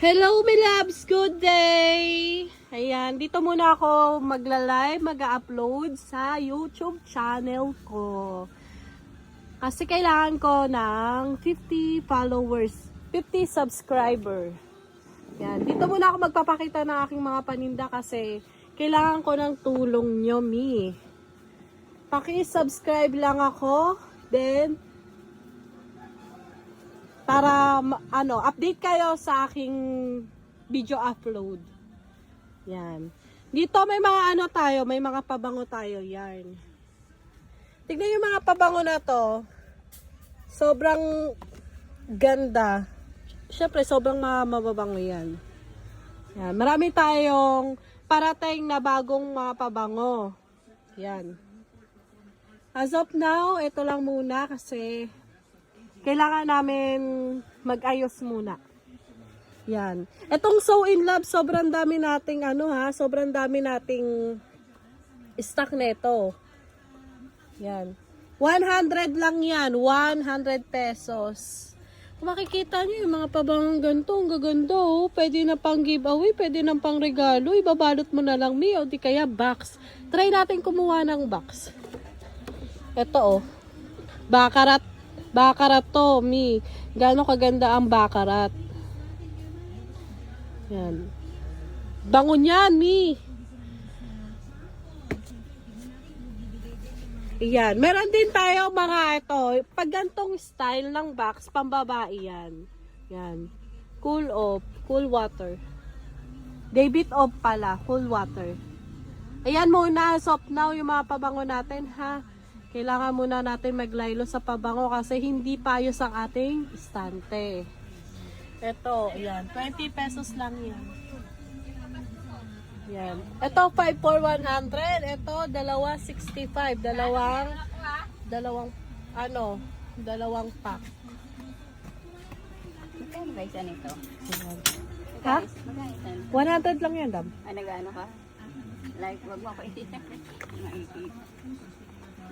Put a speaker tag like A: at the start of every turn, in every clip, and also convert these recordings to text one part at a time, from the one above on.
A: Hello, my loves! Good day! Ayan, dito muna ako magla-live, mag-upload sa YouTube channel ko. Kasi kailangan ko ng 50 followers, 50 subscriber. Ayan, dito muna ako magpapakita ng aking mga paninda kasi kailangan ko ng tulong nyo, mi. Paki-subscribe lang ako, then para update kayo sa aking video upload. Yan. Dito may mga tayo, may mga pabango tayo, yan. Tignan yung mga pabango na to. Sobrang ganda. Syempre, sobrang mababango yan. Yan. Marami tayong parating na bagong mga pabango. Yan. As of now, ito lang muna kasi kailangan namin mag-ayos muna. Yan. Etong So In Love, sobrang dami nating sobrang dami nating stock nito. Yan. 100 lang yan. 100 pesos. Kung makikita nyo yung mga pabangang ganito, ang gaganda oh. Pwede na pang giveaway, pwede na pang regalo. Ibabalot mo na lang, mi, o di kaya box. Try natin kumuha ng box. Ito oh. Bakarat to, mi. Gaano kaganda ang bakarat. Yan. Bango niyan, mi. Yan. Meron din tayo mga ito. Pag gantong style ng box, pambabae yan. Yan. Cool off. Cool water. Debit off pala. Cool water. Ayan muna. Soft now yung mga pabango natin, ha. Kailangan muna natin maglaylo sa pabango kasi hindi paayos ang ating istante. Ito, ayan. 20 pesos lang yan. Yan. Ito, 5 for 100. Ito, 2.65. Dalawang pack.
B: Magkano ba isa nito?
A: Ha?
B: Magkano isa?
A: 100 lang yan, Dam.
B: Nag-ano ka? Like, wag mo ako iiyak. Maipit.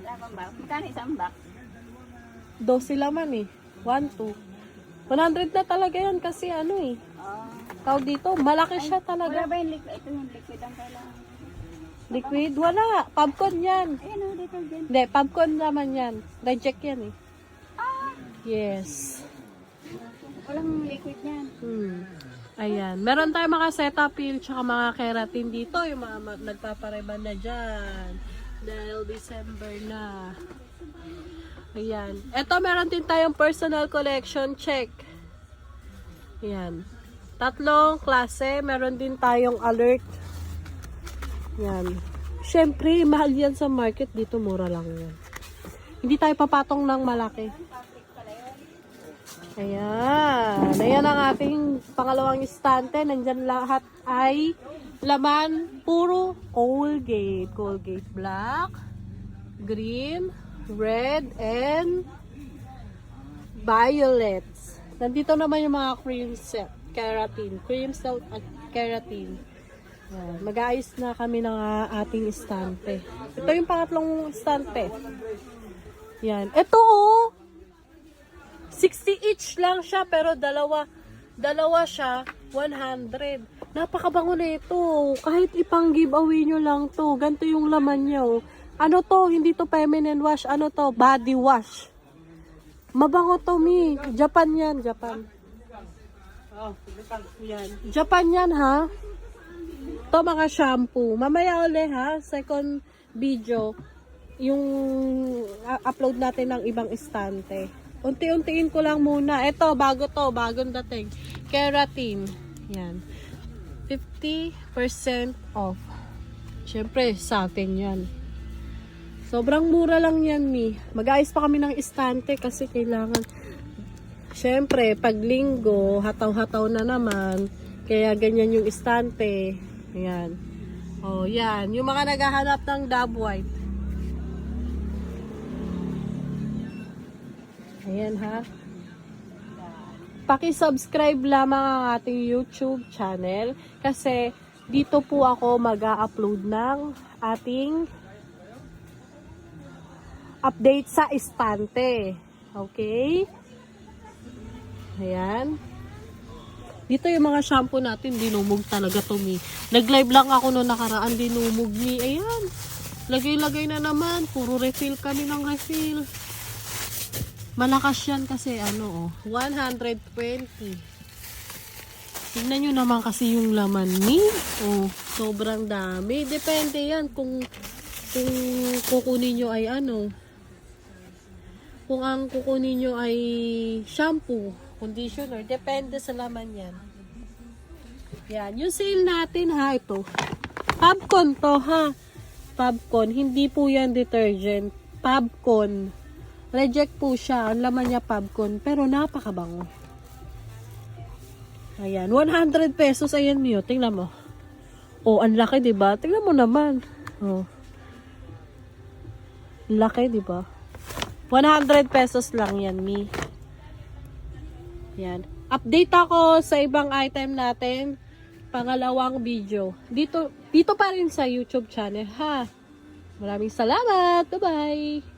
B: Wala pang box. Magkano isang box?
A: 12 laman eh. 1, 2. 100 na talaga yan kasi tawag dito, malaki siya talaga.
B: Wala ba yung liquid? Ito yung liquid ang kailangan.
A: Liquid? Wala. Popcorn yan.
B: Ayan o, detergent.
A: Hindi, popcorn naman yan. Reject yan eh.
B: Ah!
A: Yes.
B: Walang liquid yan.
A: Ayan. Meron tayong mga Cetaphil tsaka mga keratin dito. Yung mga nagpapareban na dyan. Dahil December na. Ayan. Ito meron din tayong personal collection check. Ayan. 3 klase. Meron din tayong alert. Ayan. Siyempre, mahal yan sa market. Dito mura lang yan. Hindi tayo papatong ng malaki. Ayan. Ayan ang ating pangalawang istante. Nandyan lahat ay laman, puro Colgate. Colgate black, green, red, and violets. Nandito naman yung mga cream set, keratin. Cream set at keratin. Mag-aayos na kami ng ating istante. Ito yung pangatlong istante. Yan. Ito oh! 60 each lang siya, pero dalawa siya, 100. Napakabango na ito. Kahit ipang giveaway nyo lang to. Ganito yung laman niya. Oh. Ano to? Hindi to feminine wash. Ano to? Body wash. Mabango to, mi. Japan yan. Japan. Yan. Japan yan, ha? To mga shampoo. Mamaya uli, ha? Second video. Yung upload natin ng ibang istante. Unti-untiin ko lang muna. Ito, bago to. Bagong dating. Keratin. Yan. 50% off. Siyempre, sa atin yan. Sobrang mura lang yan, mi. Mag-aayos pa kami ng istante kasi kailangan. Siyempre, pag linggo, hataw-hataw na naman. Kaya ganyan yung istante. Ayan. O, yan. Yung mga naghahanap ng Dove White. Ayan, ha. Paki-subscribe lamang ang ating YouTube channel kasi dito po ako mag-a-upload ng ating update sa istante. Okay? Ayan. Dito yung mga shampoo natin, dinumog talaga to, Mi. Nag-live lang ako noong nakaraan, dinumog, Mi. Ayan. Lagay-lagay na naman. Puro refill kami ng refill. Malakas yan kasi, 120. Tignan nyo naman kasi yung laman, Mi. Oh, sobrang dami. Depende yan kung kukunin nyo ay kung ang kukunin nyo ay shampoo, conditioner, depende sa laman yan. Yan, yung sale natin ha, ito. Fabcon to ha. Fabcon, hindi po yan detergent. Fabcon. Reject po siya, ang laman niya Fabcon, pero napakabango. Ayan, 100 pesos, ayan Mio, tingnan mo. Oh, ang laki, diba? Tingnan mo naman. Oh. Laki, diba? 100 pesos lang yan, Mi. Yan. Update ako sa ibang item natin. Pangalawang video. Dito pa rin sa YouTube channel, ha? Maraming salamat. Bye-bye!